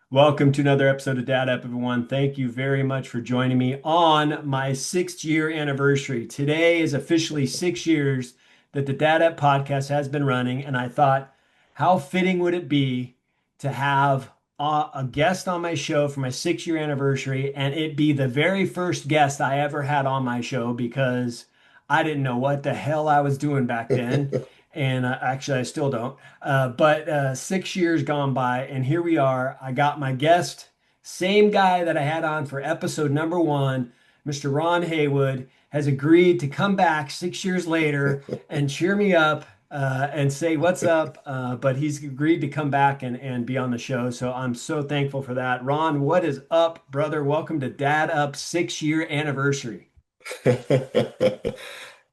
Welcome to another episode of Dad Up, everyone. Thank you very much for joining me on my 6th year anniversary. Today is officially 6 years that the Dad Up podcast has been running, and I thought, how fitting would it be to have a guest on my show for my 6 year anniversary, and it be the very first guest I ever had on my show because I didn't know what the hell I was doing back then. And actually, I still don't. But 6 years gone by, and here we are. I got my guest, same guy that I had on for episode number one, Mr. Ron Haywood, has agreed to come back 6 years later and cheer me up and say what's up. But he's agreed to come back and be on the show. So I'm so thankful for that. Ron, what is up, brother? Welcome to Dad Up 6 year anniversary.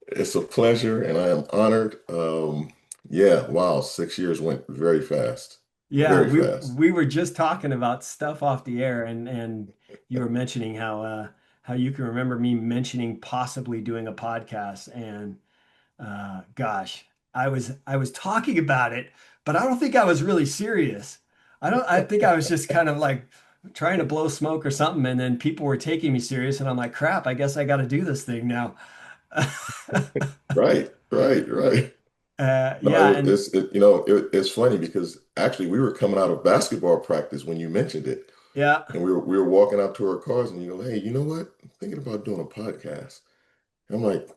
It's a pleasure and I am honored. Yeah, wow, 6 years went very fast. Yeah, Very we fast. we were just talking about stuff off the air, and you were mentioning how you can remember me mentioning possibly doing a podcast, and gosh, I was talking about it, but I don't think I was really serious. I think I was just kind of like trying to blow smoke or something, and then people were taking me serious, and I'm like, crap, I guess I got to do this thing now. Right, right, right. No, Yeah, and it's funny because actually we were coming out of basketball practice when you mentioned it. yeah. And we were walking out to our cars and you go, hey, you know what? I'm thinking about doing a podcast. And I'm like,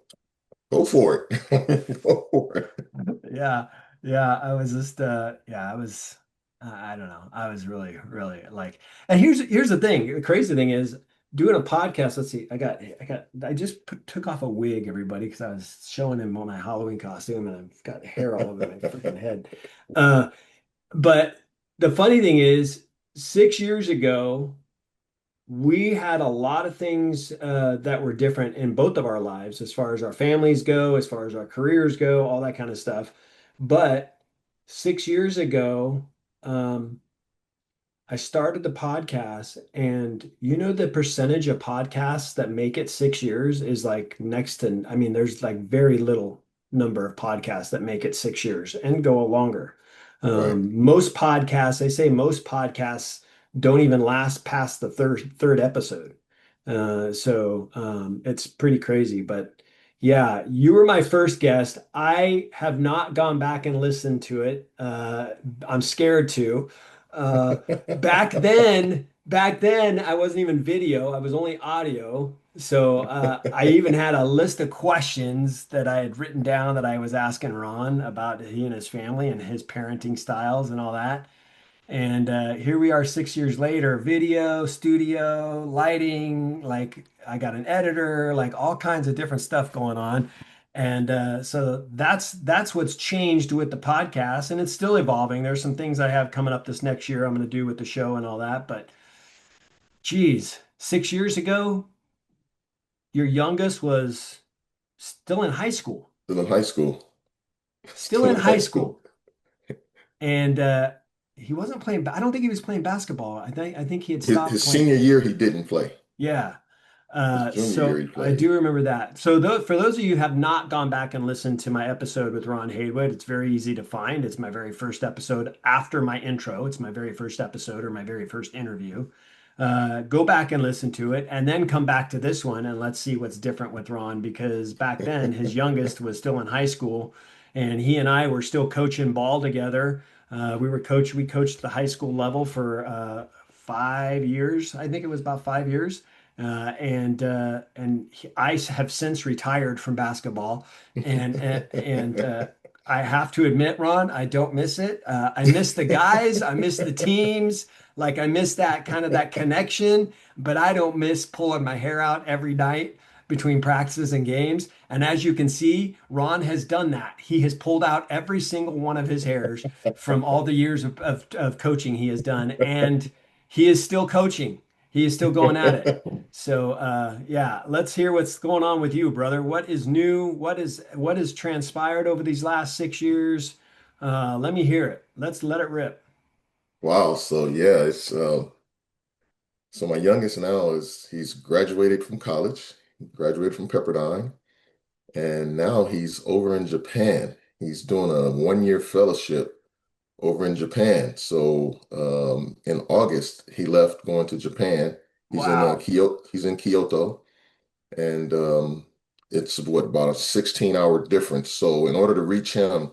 go for it. Go for it. Yeah, yeah, I was just yeah, I was I don't know. I was really like, and here's the thing. The crazy thing is doing a podcast. Let's see. I just took off a wig, everybody, because I was showing him my Halloween costume and I've got hair all over my freaking head. Uh but the funny thing is 6 years ago we had a lot of things that were different in both of our lives, as far as our families go, as far as our careers go, all that kind of stuff. But 6 years ago, um, I started the podcast, and the percentage of podcasts that make it 6 years is like next to, I mean, there's like very little number of podcasts that make it 6 years and go longer. Right. Most podcasts, they say most podcasts don't even last past the third episode. So it's pretty crazy. But yeah, you were my first guest. I have not gone back and listened to it. I'm scared to. Uh, back then, I wasn't even video. I was only audio. So I even had a list of questions that I had written down that I was asking Ron about he and his family and his parenting styles and all that. And here we are 6 years later, video, studio, lighting, like I got an editor, like all kinds of different stuff going on. And so that's what's changed with the podcast, and it's still evolving. There's some things I have coming up this next year I'm going to do with the show and all that. But geez, 6 years ago, your youngest was still in high school, Still in high school. still Still in in high high school. school, and he wasn't playing. I don't think he was playing basketball. I think he had stopped His playing. senior year, he didn't play. Yeah. His junior year, So he I played. do remember that. So for those of you who have not gone back and listened to my episode with Ron Haywood, it's very easy to find. It's my very first episode after my intro. It's my very first episode or my very first interview. Go back and listen to it and then come back to this one and let's see what's different with Ron because back then his youngest was still in high school and he and I were still coaching ball together. We coached the high school level for 5 years. I think it was about 5 years. I have since retired from basketball, and I have to admit, Ron, I don't miss it. I miss the guys, I miss the teams, like I miss that kind of that connection, but I don't miss pulling my hair out every night between practices and games. And as you can see, Ron has done that. He has pulled out every single one of his hairs from all the years of coaching he has done, and he is still coaching. He is still going at it. So yeah, let's hear what's going on with you, brother. What is new? What has transpired over these last 6 years? Let me hear it. Let's let it rip. Wow. So yeah, it's so my youngest now he's graduated from college, graduated from Pepperdine, and now he's over in Japan. He's doing a 1 year fellowship over in Japan. So in August, he left going to Japan. He's in Wow. Kyoto. He's in Kyoto, and it's what about a 16-hour difference. So in order to reach him,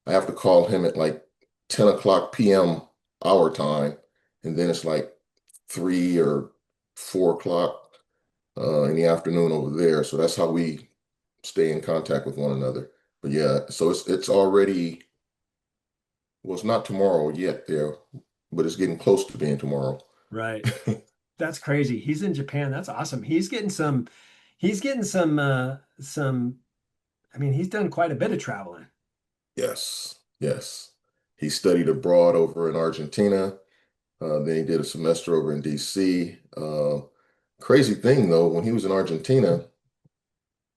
I have to call him at like 10 o'clock p.m. our time, and then it's like 3 or 4 o'clock in the afternoon over there. So that's how we stay in contact with one another. But yeah, so it's already well, it's not tomorrow yet there, but it's getting close to being tomorrow. Right. That's crazy. He's in Japan. That's awesome. He's getting some I mean, he's done quite a bit of traveling. Yes, yes. He studied abroad over in Argentina. Then he did a semester over in DC. Crazy thing though, when he was in Argentina,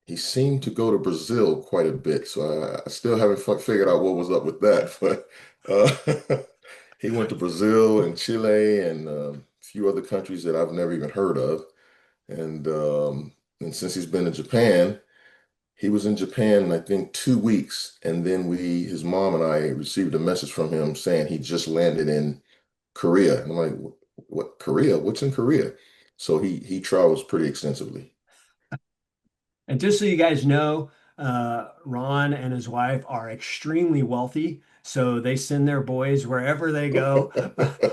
he seemed to go to Brazil quite a bit. So I still haven't figured out what was up with that. But he went to Brazil and Chile and a few other countries that I've never even heard of. And since he's been to Japan, he was in Japan, I think, 2 weeks, and then his mom and I received a message from him saying he just landed in Korea. And I'm like, what, Korea? What's in Korea? So he travels pretty extensively. And just so you guys know, Ron and his wife are extremely wealthy, so they send their boys wherever they go.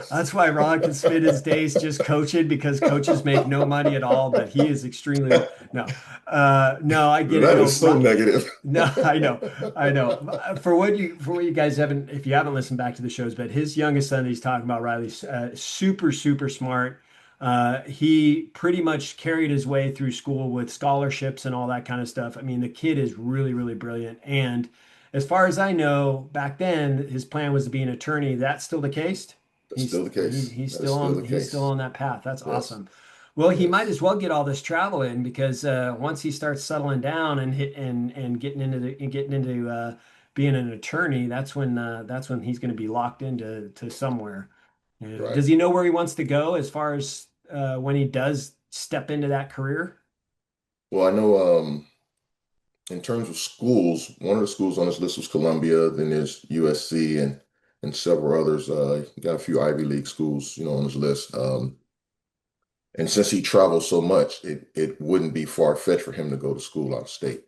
That's why Ron can spend his days just coaching because coaches make no money at all, but he is extremely no. No, I get it. That No, is so Ron, negative. no, I know. For what you guys haven't, if you haven't listened back to the shows, but his youngest son that he's talking about, Riley's super, super smart. He pretty much carried his way through school with scholarships and all that kind of stuff. I mean, the kid is really, really brilliant. And as far as I know, back then his plan was to be an attorney. That's still the case. That's still the case. He's That is still still on the he's still case. on that path. That's Yes, awesome. Well, he might yes, as well get all this travel in because once he starts settling down and hit and getting into being an attorney, that's when he's going to be locked into somewhere. right. Does he know where he wants to go as far as when he does step into that career? Well, I know in terms of schools, one of the schools on this list was Columbia, then there's USC and several others. Got a few Ivy League schools, on his list. And since he travels so much, it wouldn't be far-fetched for him to go to school out of state.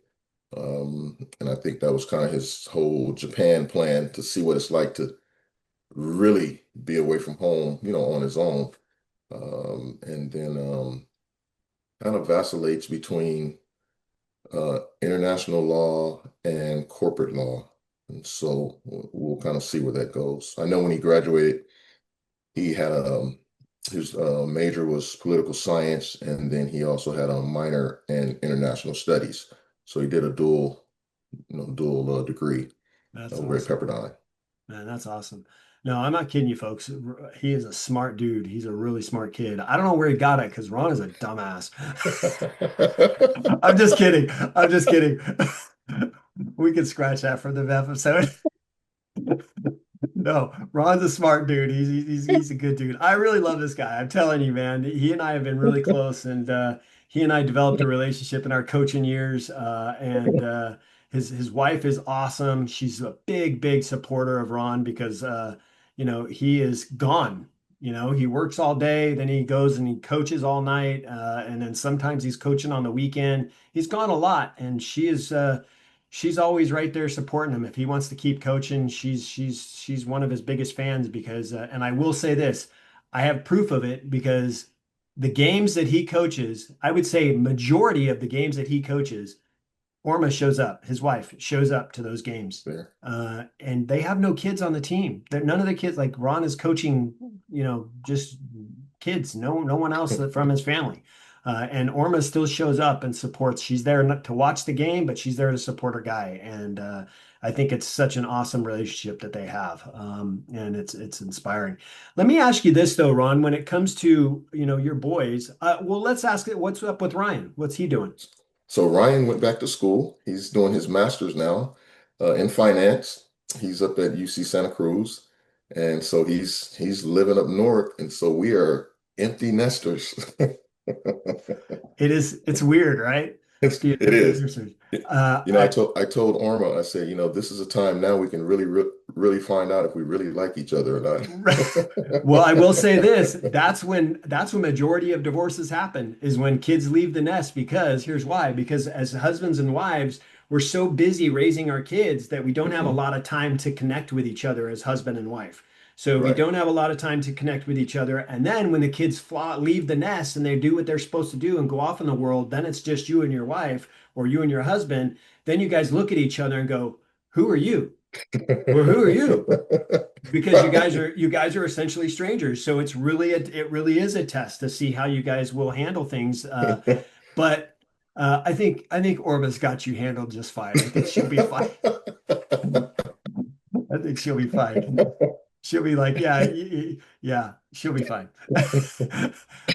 And I think that was kind of his whole Japan plan to see what it's like to really be away from home, on his own. And then kind of vacillates between international law and corporate law. And so we'll kind of see where that goes. I know when he graduated, he had his major was political science, and then he also had a minor in international studies. So he did a dual degree That's over at awesome. Pepperdine. Man, that's awesome. No, I'm not kidding you, folks. He is a smart dude. He's a really smart kid. I don't know where he got it because Ron is a dumbass. I'm just kidding. I'm just kidding. We could scratch that from the episode. No, Ron's a smart dude. He's a good dude. I really love this guy. I'm telling you, man. He and I have been really close, and he and I developed a relationship in our coaching years. And his wife is awesome. She's a big, big supporter of Ron because he is gone. He works all day, then he goes and he coaches all night, and then sometimes he's coaching on the weekend. He's gone a lot, and she's always right there supporting him. If he wants to keep coaching, she's one of his biggest fans because and I will say this, I have proof of it because the games that he coaches, I would say majority of the games that he coaches, Orma shows up. His wife shows up to those games. There. And they have no kids on the team. None of the kids, like Ron is coaching, just kids, no one else from his family. And Orma still shows up and supports. She's there not to watch the game, but she's there to support her guy. And I think it's such an awesome relationship that they have. And it's inspiring. Let me ask you this though, Ron, when it comes to, your boys, well, let's ask it, what's up with Ryan? What's he doing? So Ryan went back to school. He's doing his master's now in finance. He's up at UC Santa Cruz, and so he's living up north, and so we are empty nesters. It's weird, right? It is. Anniversaries. Uh, I I told Orma, I said, this is a time now we can really find out if we really like each other or well, I will say not. this, that's when majority of divorces happen is when kids leave the nest because here's why, because as husbands and wives, we're so busy raising our kids that we don't have a Hmm. lot of time to connect with each other as husband and wife. So we Right. don't have a lot of time to connect with each other. And then when the kids leave the nest and they do what they're supposed to do and go off in the world, then it's just you and your wife or you and your husband. Then you guys look at each other and go, "Who are you?" Well, who are you? Because Right. you guys are essentially strangers. So it really is a test to see how you guys will handle things. But I think Orba's got you handled just fine. I think she'll be fine. I think she'll be fine. She'll be like, yeah, yeah, she'll be fine.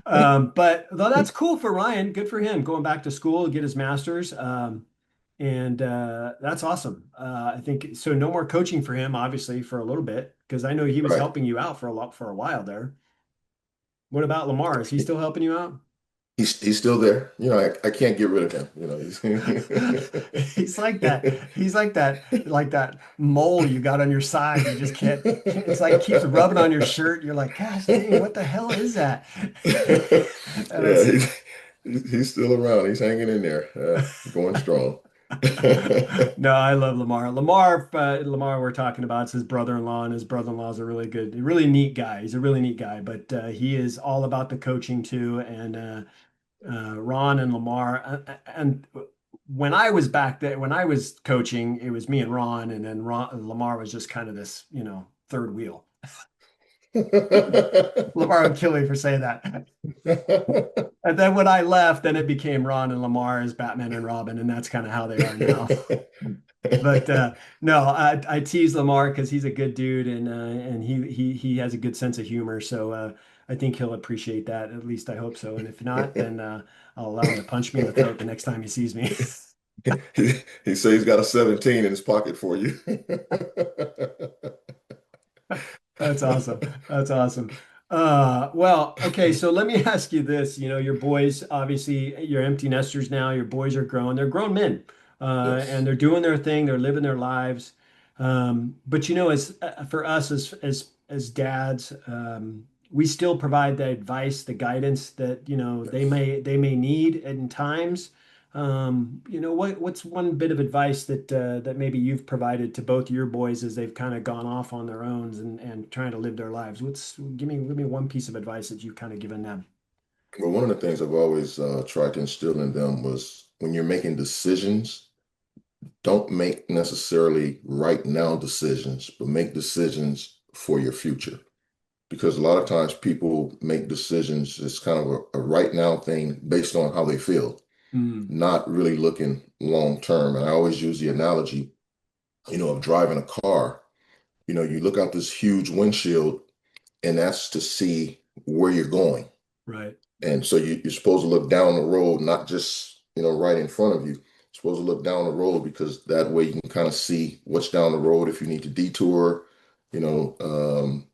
But though that's cool for Ryan. Good for him going back to school, get his master's. And that's awesome. I think so. No more coaching for him, obviously, for a little bit, because I know he was Right. helping you out for a while there. What about Lamar? Is he still helping you out? He's still there. I can't get rid of him. He's He's like that. He's like that mole you got on your side. You just can't. It's like keeps rubbing on your shirt. You're like, gosh, dang, what the hell is that? And Yeah, it's he's still around. He's hanging in there, going strong. no, I love Lamar. Lamar, we're talking about it's his brother-in-law, and his brother-in-law is a really good, really neat guy. He's a really neat guy, but he is all about the coaching too. And Ron and Lamar, and when I was back there, when I was coaching, it was me and Ron, and then Lamar was just kind of this, third wheel. Lamar would kill me for saying that. And then when I left, then it became Ron and Lamar as Batman and Robin, and that's kind of how they are now. But no, I tease Lamar because he's a good dude and he has a good sense of humor. So I think he'll appreciate that. At least I hope so. And if not, then I'll allow him to punch me in the throat the next time he sees me. He says he's got a 17 in his pocket for you. That's awesome. That's awesome. Well, okay, so let me ask you this. Your boys, obviously, you're empty nesters now. Your boys are grown. They're grown men, and Yes. they're doing their thing. They're living their lives. But as for us as dads, we still provide the advice, the guidance that Yes. they may need in times. What's one bit of advice that maybe you've provided to both your boys as they've kind of gone off on their own and trying to live their lives? Give me one piece of advice that you've kind of given them. Well, one of the things I've always tried to instill in them was when you're making decisions, don't make necessarily right now decisions, but make decisions for your future. Because a lot of times people make decisions, it's kind of a right now thing based on how they feel, Mm, not really looking long term. And I always use the analogy, of driving a car. You look out this huge windshield, and that's to see where you're going. right, And so you're supposed to look down the road, not just, right in front of you. You're supposed to look down the road because that way you can kind of see what's down the road if you need to detour, you know, um,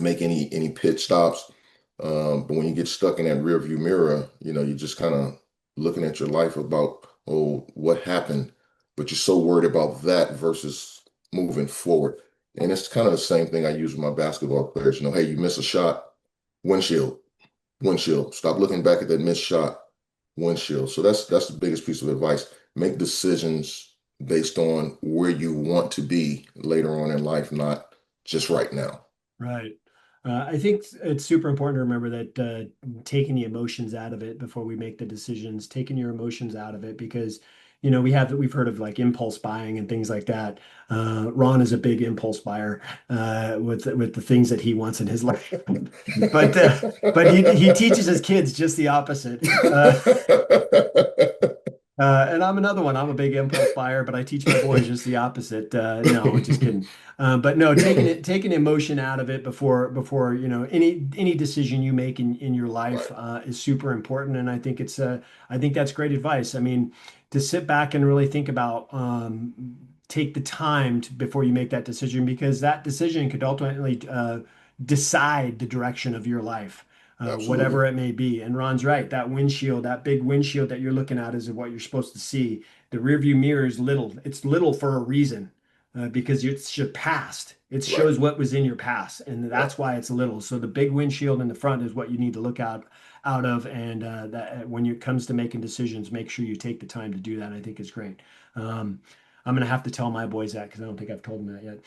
make any pit stops. But when you get stuck in that rear view mirror, you're just kind of looking at your life about, oh, what happened? But you're so worried about that versus moving forward. And it's kind of the same thing I use with my basketball players. Hey, you miss a shot, windshield, windshield. Stop looking back at that missed shot, windshield. So that's the biggest piece of advice. Make decisions based on where you want to be later on in life, not just right now. right. I think it's super important to remember that taking the emotions out of it before we make the decisions, taking your emotions out of it because we've heard of like impulse buying and things like that. Ron is a big impulse buyer with the things that he wants in his life. But he teaches his kids just the opposite. And I'm another one. I'm a big impulse buyer, but I teach my boys just the opposite. No, just kidding. But no, taking emotion out of it before any decision you make in your life Right. is super important. And I think that's great advice. I mean, to sit back and really think about take the time before you make that decision because that decision could ultimately decide the direction of your life. Absolutely. whatever it may be. And Ron's right. That windshield, that big windshield that you're looking at is what you're supposed to see. The rearview mirror is little. It's little for a reason, because it's your past. It Right. shows what was in your past, and Right. that's why it's little. So the big windshield in the front is what you need to look out of, and that when it comes to making decisions, make sure you take the time to do that. I think is great. Um, I'm gonna have to tell my boys that because I don't think I've told them that yet.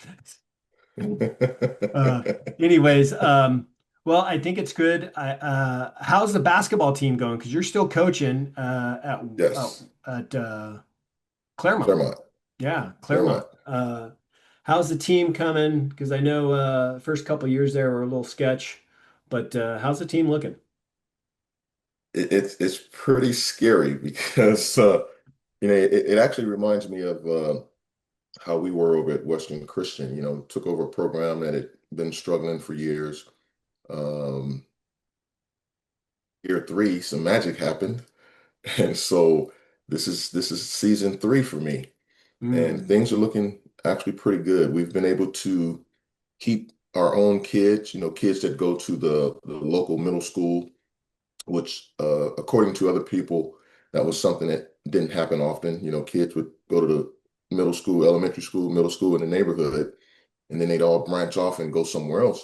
Uh, anyways, well, I think it's good. How's the basketball team going? Because you're still coaching Yes. at Claremont. Claremont. Yeah, Claremont. Claremont. How's the team coming? Because I know first couple years there were a little sketch, but how's the team looking? It's pretty scary because it actually reminds me of how we were over at Western Christian. Took over a program that had been struggling for years. Um, Year three, some magic happened, and so this is season three for me, and Mm. things are looking actually pretty good. We've been able to keep our own kids, kids that go to the local middle school, which, according to other people, that was something that didn't happen often. Kids would go to the middle school, elementary school, middle school in the neighborhood, and then they'd all branch off and go somewhere else.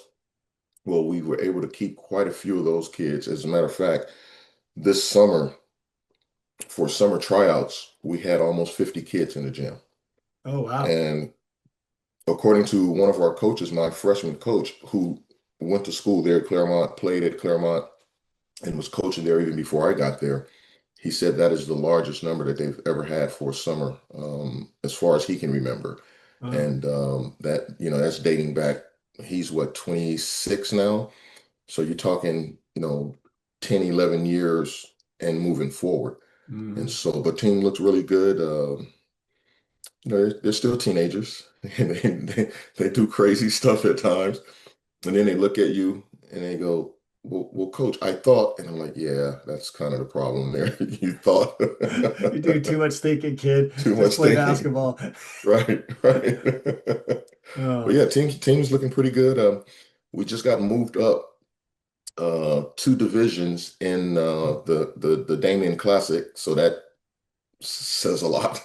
Well, we were able to keep quite a few of those kids. As a matter of fact, this summer, for summer tryouts, we had almost 50 kids in the gym. Oh, wow. And according to one of our coaches, my freshman coach, who went to school there at Claremont, played at Claremont, and was coaching there even before I got there, he said that is the largest number that they've ever had for a summer, as far as he can remember. Wow. And that's dating back, he's what, 26 now? So you're talking, 10, 11 years and moving forward. And Hmm. so, but team looks really good. They're still teenagers and they do crazy stuff at times. And then they look at you and they go, well, coach, I thought, and I'm like, yeah, that's kind of the problem there. You thought You're doing too much thinking, kid. too Just much play thinking. basketball. Right, right. But Oh, yeah, team's looking pretty good. We just got moved up two divisions in the Damien Classic, so that says a lot.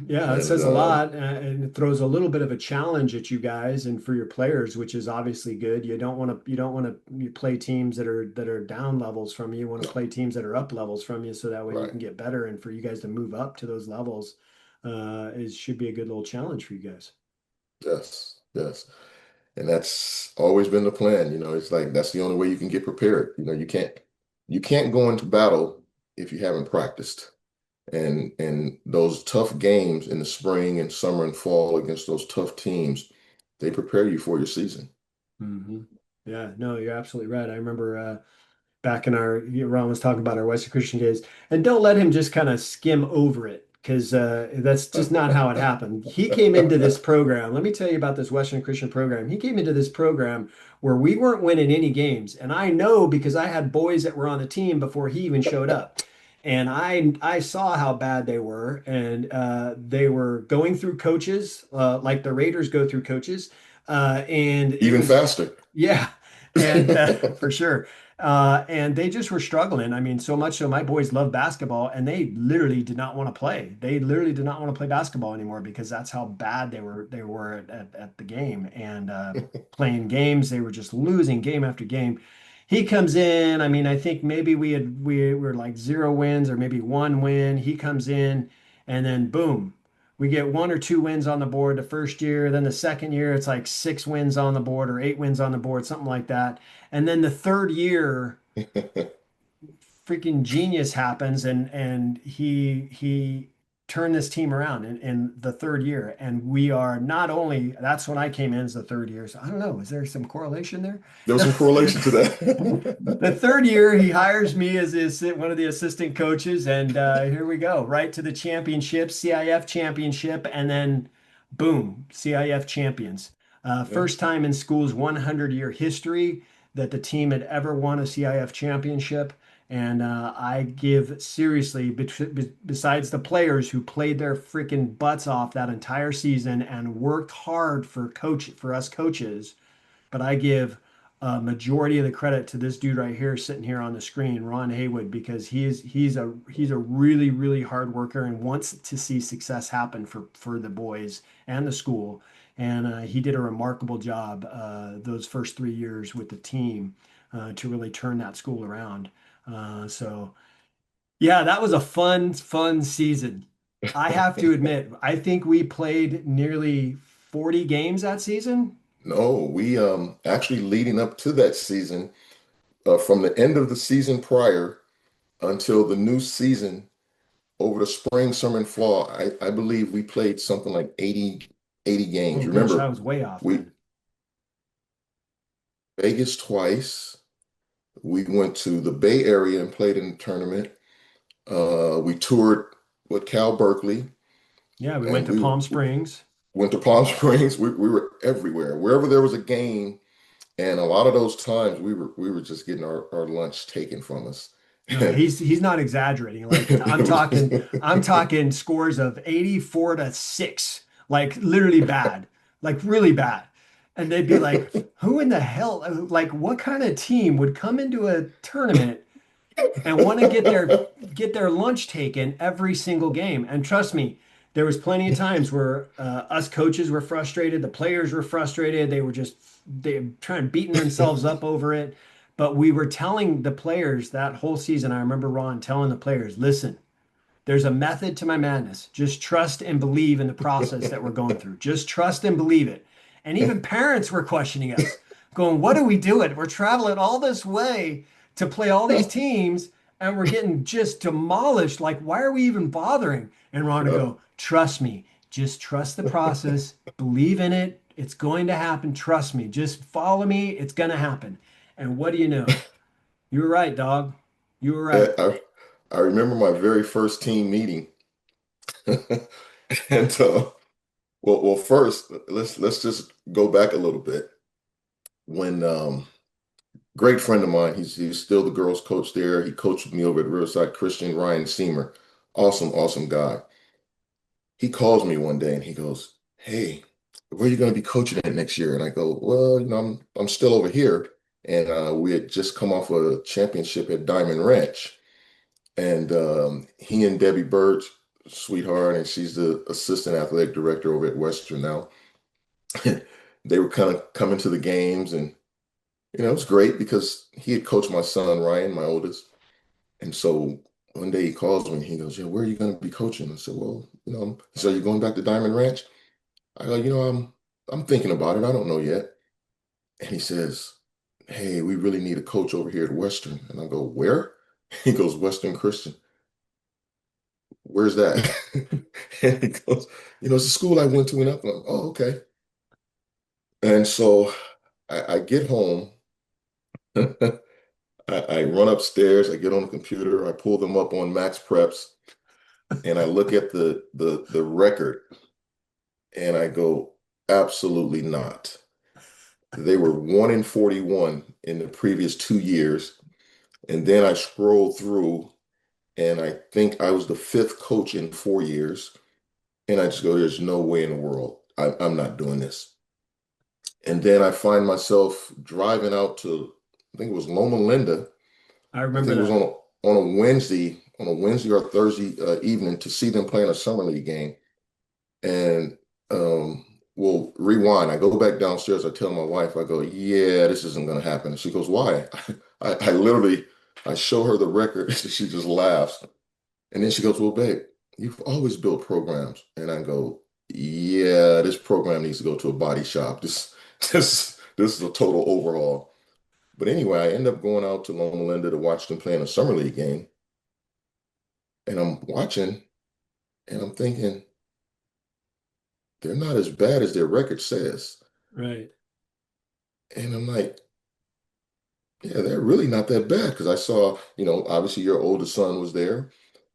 yeah, it And says a lot, and it throws a little bit of a challenge at you guys and for your players, which is obviously good. You don't want to play teams that are down levels from you. You want to no, play teams that are up levels from you, so that way you right. can get better. And for you guys to move up to those levels, it should be a good little challenge for you guys. Yes, yes. And that's always been the plan. It's like that's the only way you can get prepared. You can't go into battle if you haven't practiced. And those tough games in the spring and summer and fall against those tough teams, they prepare you for your season. Hmm. Yeah, no, you're absolutely right. I remember back in Ron was talking about our Western Christian days, and don't let him just kind of skim over it because that's just not how it happened. He came into this program. Let me tell you about this Western Christian program. He came into this program where we weren't winning any games, and I know because I had boys that were on the team before he even showed up. And I saw how bad they were, and they were going through coaches like the Raiders go through coaches, and it Even was faster. yeah, and for sure. And they just were struggling. I mean, so much so my boys love basketball and they literally did not want to play. They literally did not want to play basketball anymore because that's how bad they were at the game and playing games. They were just losing game after game. He comes in. I mean, I think maybe we were like 0 wins or maybe 1 win. He comes in and then boom, we get 1 or 2 wins on the board the first year. Then the second year, it's like 6 wins on the board or 8 wins on the board, something like that. And then the third year, freaking genius happens, and he turned this team around in the third year. And we are not only that's when I came in as the third year. So I don't know, is there some correlation there? There was some correlation to that. The third year, he hires me as one of the assistant coaches, and here we go, right to the championship, CIF championship, and then boom, CIF champions. Yeah. First time in school's 100-year history that the team had ever won a CIF championship. And I give seriously, besides the players who played their freaking butts off that entire season and worked hard for us coaches, but I give majority of the credit to this dude right here sitting here on the screen, Ron Haywood, because he's a really, really hard worker and wants to see success happen for the boys and the school. And he did a remarkable job those first 3 years with the team to really turn that school around. So yeah, that was a fun, fun season. I have to admit, I think we played nearly 40 games that season. No, we actually leading up to that season, from the end of the season prior until the new season, over the spring, summer, and fall, I believe we played something like 80 games. Oh gosh, I Remember, was way off we then. Vegas twice. We went to the Bay Area and played in the tournament. We toured with Cal Berkeley, Yeah, we went and to Palm Springs. went to Palm Springs. We were everywhere. Wherever there was a game, and a lot of those times we were just getting our lunch taken from us. No, And he's not exaggerating. Like it was I'm talking scores of 84-6, like literally bad, like really bad. And they'd be like, who in the hell, like what kind of team would come into a tournament and want to get their lunch taken every single game? And trust me, there was plenty of times where us coaches were frustrated, the players were frustrated, they were trying beating themselves up over it. But we were telling the players that whole season. I remember Ron telling the players, listen, there's a method to my madness. Just trust and believe in the process that we're going through. Just trust and believe it. And even parents were questioning us, going, what are we doing? We're traveling all this way to play all these teams and we're getting just demolished. Like, why are we even bothering? And Ron would Yep. go, trust me. Just trust the process. Believe in it. It's going to happen. Trust me. Just follow me. It's going to happen. And what do you know? You were right, dog. You were right. I remember my very first team meeting, and first let's just go back a little bit. When great friend of mine, he's still the girls' coach there. He coached me over at Riverside Christian, Ryan Seamer, awesome guy. He calls me one day and he goes, "Hey, where are you going to be coaching at next year?" And I go, "Well, I'm still over here." And we had just come off a championship at Diamond Ranch. And he and Debbie Birch, sweetheart, and she's the assistant athletic director over at Western now. They were kind of coming to the games, and it was great because he had coached my son Ryan, my oldest. And so one day he calls me and he goes, "Yeah, where are you going to be coaching?" I said, "Well, so you're going back to Diamond Ranch?" I go, I'm thinking about it. I don't know yet." And he says, "Hey, we really need a coach over here at Western." And I go, "Where?" He goes, "Western Christian." "Where's that?" And he goes, "It's a school I went to." And I'm like, "Oh, okay." And so I get home. I run upstairs, I get on the computer, I pull them up on Max Preps, and I look at the record, and I go, absolutely not. They were 1-41 in the previous 2 years. And then I scroll through, and I think I was the fifth coach in 4 years. And I just go, there's no way in the world. I'm not doing this. And then I find myself driving out to, I think it was Loma Linda. I I remember think it was that. on a Wednesday or Thursday evening to see them play in a summer league game. And well, rewind. I go back downstairs. I tell my wife, I go, "Yeah, this isn't going to happen." And she goes, "Why?" I literally, I show her the record. She just laughs. And then she goes, "Well, babe, you've always built programs." And I go, "Yeah, this program needs to go to a body shop. This is a total overhaul." But anyway, I end up going out to Loma Linda to watch them play in a summer league game. And I'm watching and I'm thinking, they're not as bad as their record says. Right. And I'm like, yeah, they're really not that bad. Because I saw, obviously your oldest son was there,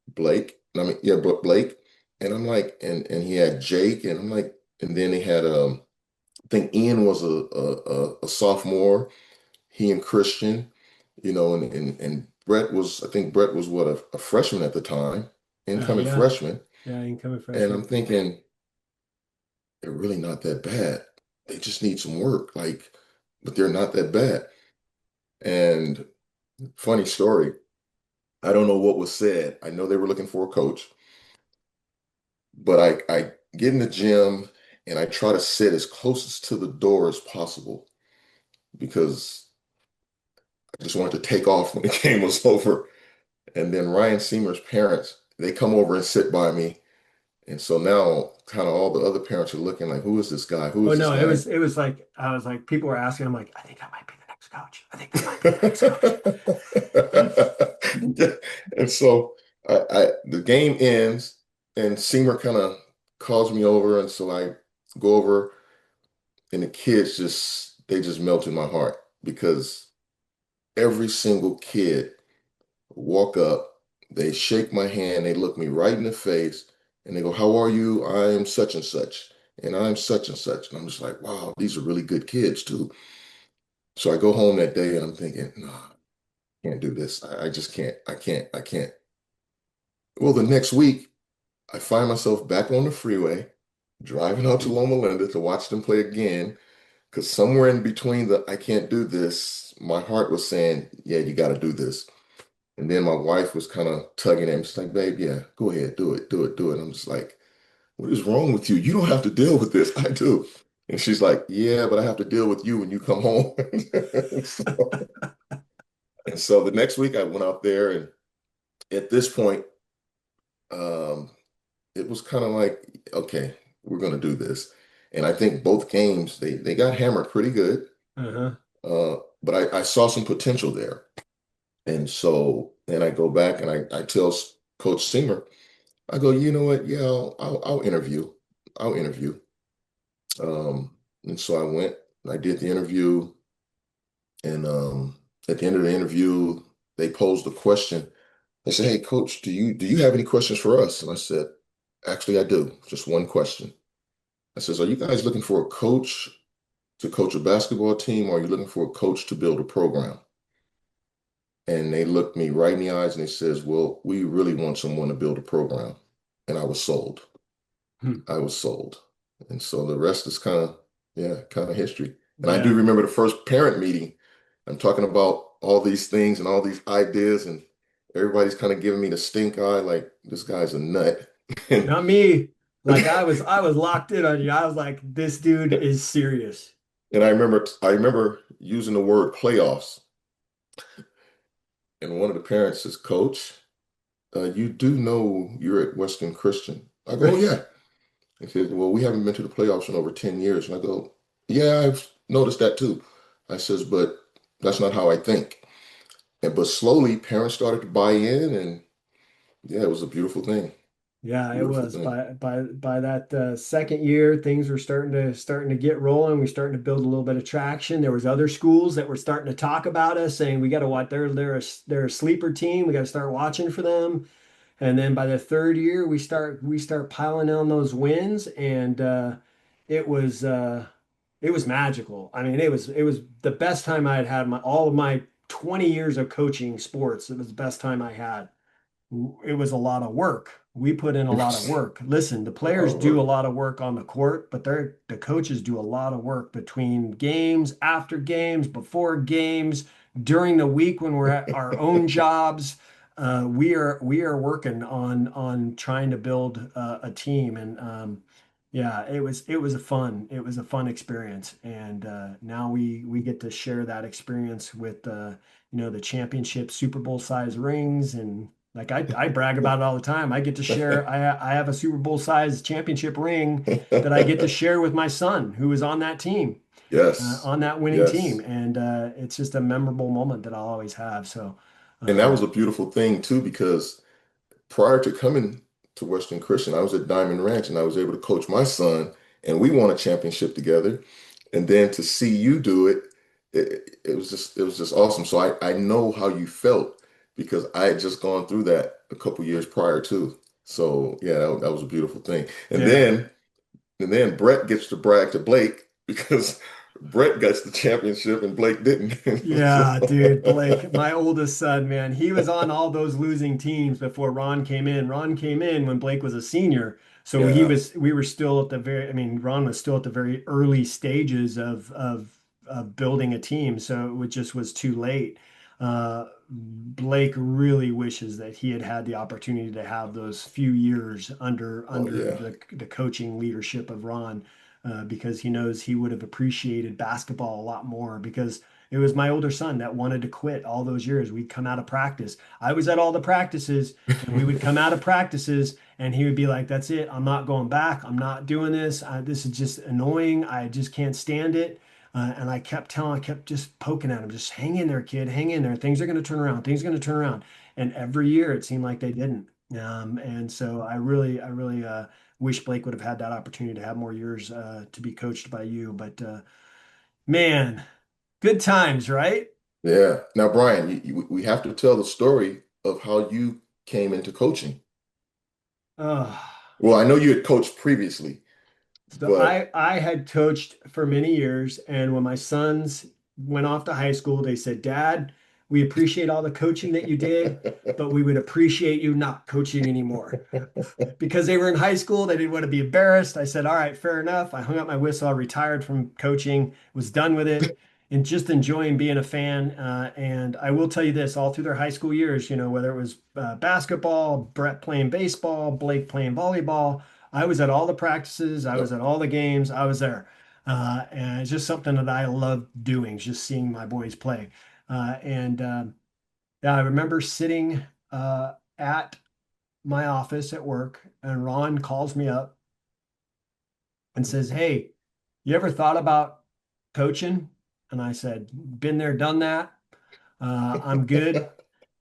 Blake. I mean, yeah, but Blake. And I'm like, and he had Jake, and I'm like, and then he had I think Ian was a sophomore, he and Christian, and Brett was, I think Brett was what, a freshman at the time, incoming Yeah. freshman. Yeah. Incoming And I'm freshman. thinking, they're really not that bad. They just need some work. Like, but they're not that bad. And funny story, I don't know what was said. I know they were looking for a coach, but I get in the gym and I try to sit as close to the door as possible because I just wanted to take off when the game was over. And then Ryan Seymour's parents, they come over and sit by me. And so now kind of all the other parents are looking like, who is this guy? Who Oh is this no, guy? it was like I was like people were asking. I'm like, I think I might be the next coach. I think I might be the next coach. And so the game ends and Seymour kind of calls me over. And so I go over and the kids they just melt in my heart because every single kid walk up, they shake my hand, they look me right in the face, and they go, "How are you? I am such and such, and I'm such and such." And I'm just like, wow, these are really good kids too. So I go home that day and I'm thinking, no, I can't do this. I just can't. I can't. Well, the next week, I find myself back on the freeway, driving out to Loma Linda to watch them play again. Because somewhere in between the I can't do this, my heart was saying, yeah, you got to do this. And then my wife was kind of tugging at me. She's like, babe, yeah, go ahead, do it, do it, do it. And I'm just like, what is wrong with you? You don't have to deal with this. I do. And she's like, yeah, but I have to deal with you when you come home. And so the next week I went out there, and at this point, um, it was kind of like, okay, we're going to do this. And I think both games, they got hammered pretty good. Uh-huh. But I saw some potential there. And so then I go back and I tell Coach Seamer, I go, you know what? Yeah, I'll interview. I'll interview. And so I went, I did the interview, and at the end of the interview, they posed a question. They said, "Hey, coach, do you have any questions for us?" And I said, "Actually, I do. Just one question." I says, "Are you guys looking for a coach to coach a basketball team, or are you looking for a coach to build a program?" And they looked me right in the eyes and they says, "Well, we really want someone to build a program." And I was sold. Hmm. I was sold. And so the rest is yeah, kind of history. And I do Yeah. remember the first parent meeting. I'm talking about all these things and all these ideas, and everybody's kind of giving me the stink eye, like this guy's a nut. And, Not me. Like I was locked in on you. I was like, this dude is serious. and I remember using the word playoffs, and one of the parents says, "Coach, you do know you're at Western Christian." I go, "Oh yeah." He said, "Well, we haven't been to the playoffs in over 10 years." And I go, "Yeah, I've noticed that too." I says, "But that's not how I think." But slowly parents started to buy in, and yeah, it was a beautiful thing. Yeah, it Beautiful was thing. by that second year, things were starting to get rolling. We starting to build a little bit of traction. There was other schools that were starting to talk about us, saying we got to watch. They're a sleeper team. We got to start watching for them. And then by the third year, we start piling on those wins, and it was uh, it was magical. I mean, it was the best time I had had my all of my 20 years of coaching sports. It was the best time I had. It was a lot of work. We put in a lot of work. Listen, the A lot players of do a work. lot of work on the court, but the coaches do a lot of work between games, after games, before games, during the week when we're at our own jobs. We are working on trying to build a team, and yeah, it was a fun experience, and now we get to share that experience with the championship Super Bowl size rings and like I brag about it all the time. I get to share. I have a Super Bowl size championship ring that I get to share with my son, who is on that team, Yes. on that winning team, Yes. and it's just a memorable moment that I'll always have. So, And that was um, a beautiful thing too, because prior to coming to Western Christian, I was at Diamond Ranch and I was able to coach my son, and we won a championship together. And then to see you do it, it was just awesome. So I know how you felt because I had just gone through that a couple years prior too. So yeah, that was a beautiful thing. yeah. And then Brett gets to brag to Blake because Brett gets the championship and Blake didn't. Yeah, dude, So, Blake, my oldest son, man, he was on all those losing teams before Ron came in. Ron came in when Blake was a senior. yeah. We were still at the very, I mean, Ron was still at the very early stages of building a team, so it just was too late. Blake really wishes that he had had the opportunity to have those few years Oh under yeah. the coaching leadership of Ron, because he knows he would have appreciated basketball a lot more because it was my older son that wanted to quit all those years. We'd come out of practice. I was at all the practices, and we would come out of practices, and he would be like, "That's it. I'm not going back. I'm not doing this. This is just annoying. I just can't stand it." And I kept just poking at him, just hang in there, kid, hang in there. Things are going to turn around. Things are going to turn around. And every year it seemed like they didn't. And so I really wish Blake would have had that opportunity to have more years to be coached by you. But man, good times, right? Yeah. Now, Brian, we have to tell the story of how you came into coaching. Oh. Well, I know you had coached previously, So but I had coached for many years, and when my sons went off to high school, they said, "Dad, we appreciate all the coaching that you did, but we would appreciate you not coaching anymore." Because they were in high school, they didn't want to be embarrassed. I said, "All right, fair enough." I hung up my whistle, I retired from coaching, was done with it, and just enjoying being a fan. And I will tell you this, all through their high school years, whether it was basketball, Brett playing baseball, Blake playing volleyball, I was at all the practices, I was Yep. at all the games, I was there. And it's just something that I love doing, just seeing my boys play. And Yeah, I remember sitting at my office at work, and Ron calls me up and says, "Hey, you ever thought about coaching?" And I said, "Been there, done that. I'm good."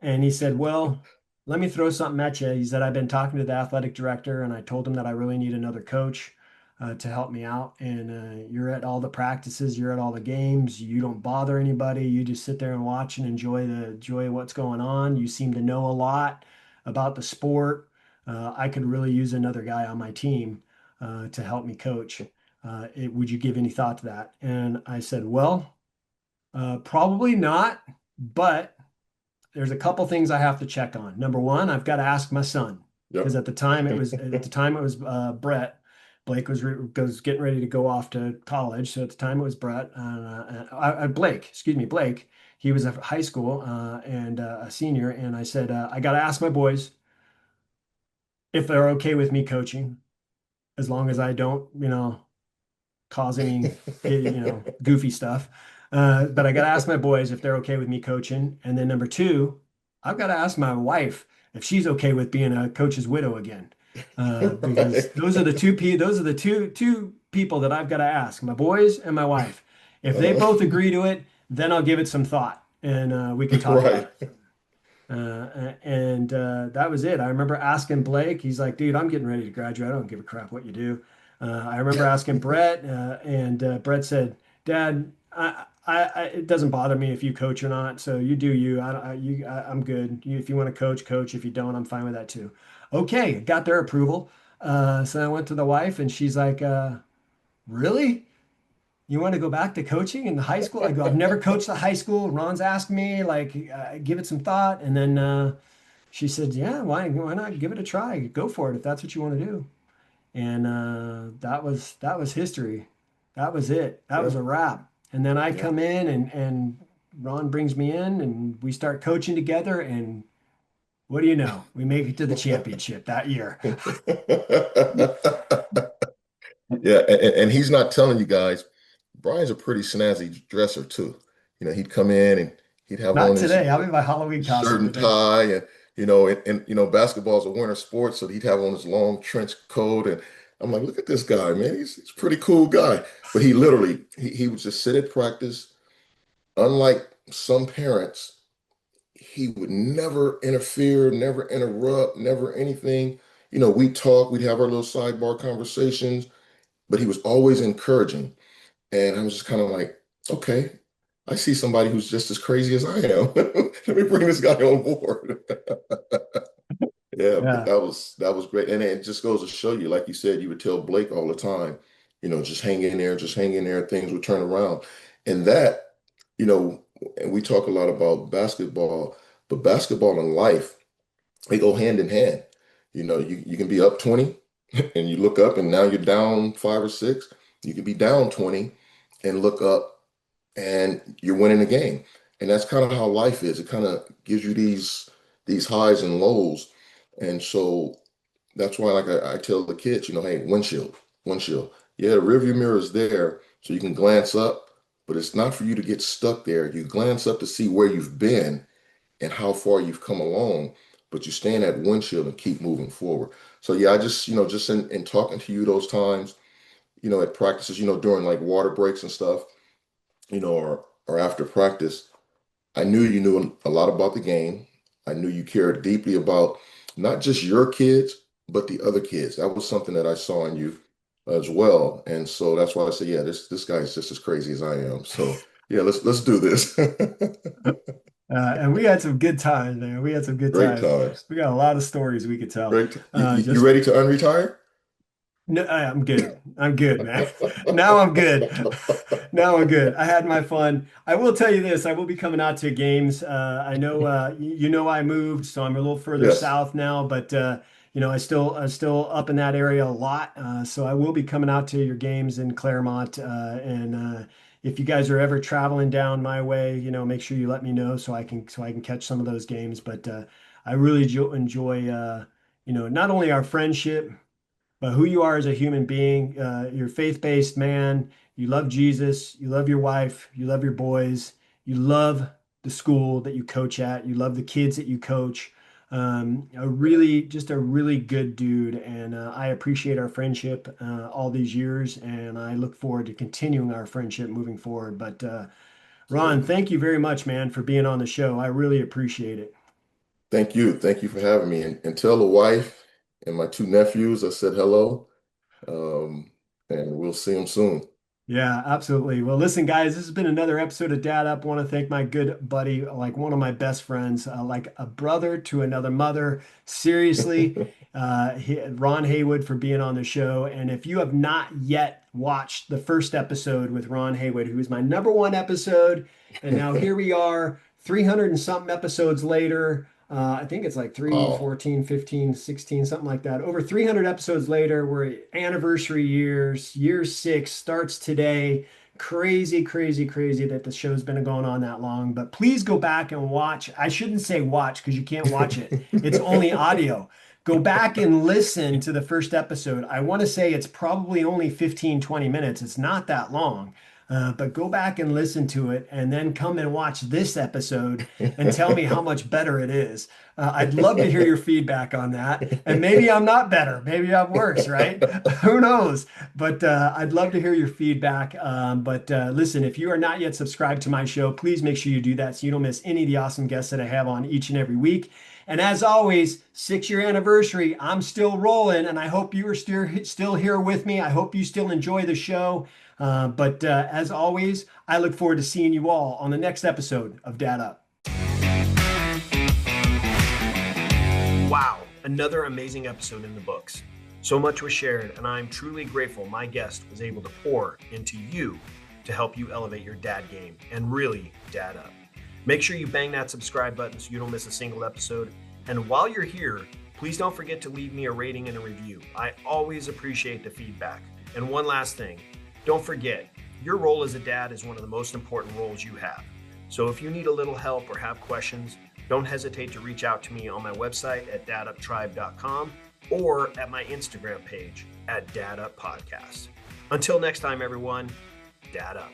And he said, "Well, let me throw something at you." He said, "I've been talking to the athletic director, and I told him that I really need another coach to help me out. And you're at all the practices, you're at all the games, you don't bother anybody, you just sit there and watch and enjoy what's going on. You seem to know a lot about the sport. I could really use another guy on my team to help me coach. Would you give any thought to that?" And I said, "Well, probably not, but there's a couple things I have to check on. Number one, I've got to ask my son because Yep. at the time it was Brett. Blake was getting ready to go off to college, so at the time it was Brett. Blake, excuse me, Blake. He was at high school and a senior, and I said I got to ask my boys if they're okay with me coaching, as long as I don't, cause any, goofy stuff. But I got to ask my boys if they're okay with me coaching. And then number two, I've got to ask my wife if she's okay with being a coach's widow again. Because Right. those are the two people that I've got to ask, my boys and my wife. If they Uh, both agree to it, then I'll give it some thought and we can talk about right. it. And That was it. I remember asking Blake, he's like, "Dude, I'm getting ready to graduate. I don't give a crap what you do." I remember asking Brett, and Brett said, "Dad, it doesn't bother me if you coach or not. So you do you. I'm good. If you want to coach, coach. If you don't, I'm fine with that too." Okay, got their approval. So I went to the wife, and she's like, "Really? You want to go back to coaching in the high school?" I go, "I've never coached a high school. Ron's asked me, like, give it some thought." And then she said, "Yeah, why not give it a try? Go for it if that's what you want to do." And that was history. That was it. That was Yeah. a wrap. And then I Yeah. come in and Ron brings me in and we start coaching together. And what do you know? We make it to the championship that year. Yeah, and he's not telling you guys, Brian's a pretty snazzy dresser too. He'd come in and he'd have Not on today. I'll be my Halloween his shirt costume and today. tie, and basketball's a winter sport, so he'd have on his long trench coat, and I'm like, look at this guy, man, he's a pretty cool guy. But he literally he would just sit at practice. Unlike some parents, he would never interfere, never interrupt, never anything. We'd talk, we'd have our little sidebar conversations, but he was always encouraging. And I was just kind of like, okay, I see somebody who's just as crazy as I am. Let me bring this guy on board. Yeah, but Yeah. that was great. And it just goes to show you, like you said, you would tell Blake all the time, just hang in there, just hang in there, things would turn around. And you know, and we talk a lot about basketball, but basketball and life, they go hand in hand. You can be up 20 and you look up and now you're down five or six. You can be down 20 and look up and you're winning the game. And that's kind of how life is. It kind of gives you these highs and lows. And so that's why, like I tell the kids, hey, windshield. Yeah, the rearview mirror is there so you can glance up, but it's not for you to get stuck there. You glance up to see where you've been and how far you've come along, but you stay in that windshield and keep moving forward. So yeah, I just, just in talking to you those times, at practices, during like water breaks and stuff, or after practice, I knew you knew a lot about the game. I knew you cared deeply about not just your kids, but the other kids. That was something that I saw in you as well. And so that's why I say, yeah, this guy is just as crazy as I am. So yeah, let's do this. And we had some good times, man. We had some good Great times. times. We got a lot of stories we could tell. Great. You Just ready to unretire? No, I'm good. I'm good, man. Now I'm good. Now I'm good. I had my fun. I will tell you this. I will be coming out to games. I know you know I moved, so I'm a little further Yes. south now, but I'm still up in that area a lot. So I will be coming out to your games in Claremont. And if you guys are ever traveling down my way, make sure you let me know so I can catch some of those games. But I really enjoy not only our friendship but who you are as a human being. You're a faith-based man. You love Jesus. You love your wife. You love your boys. You love the school that you coach at. You love the kids that you coach. Just a really good dude. And I appreciate our friendship all these years. And I look forward to continuing our friendship moving forward. But Ron, Absolutely. thank you very much, man, for being on the show. I really appreciate it. Thank you. Thank you for having me. And tell the wife and my two nephews I said hello. Um, and we'll see them soon. Yeah, absolutely. Well, listen, guys, this has been another episode of Dad Up. I want to thank my good buddy, like one of my best friends, like a brother to another mother. Seriously, Ron Haywood for being on the show. And if you have not yet watched the first episode with Ron Haywood, who was my number one episode, and now here we are, 300 and something episodes later. I think it's like 3, Wow. 14, 15, 16, something like that. Over 300 episodes later, we're anniversary years. Year 6 starts today. Crazy, crazy, crazy that the show's been going on that long. But please go back and watch. I shouldn't say watch because you can't watch it, it's only audio. Go back and listen to the first episode. I want to say it's probably only 15, 20 minutes. It's not that long. But go back and listen to it and then come and watch this episode and tell me how much better it is. I'd love to hear your feedback on that. And maybe I'm not better. Maybe I'm worse, right? Who knows? But I'd love to hear your feedback. But listen, if you are not yet subscribed to my show, please make sure you do that so you don't miss any of the awesome guests that I have on each and every week. And as always, 6-year anniversary, I'm still rolling, and I hope you are still here with me. I hope you still enjoy the show. But as always, I look forward to seeing you all on the next episode of Dad Up. Wow, another amazing episode in the books. So much was shared, and I'm truly grateful my guest was able to pour into you to help you elevate your dad game and really dad up. Make sure you bang that subscribe button so you don't miss a single episode. And while you're here, please don't forget to leave me a rating and a review. I always appreciate the feedback. And one last thing, don't forget, your role as a dad is one of the most important roles you have. So if you need a little help or have questions, don't hesitate to reach out to me on my website at daduptribe.com or at my Instagram page at Dad Up Podcast. Until next time, everyone, Dad Up.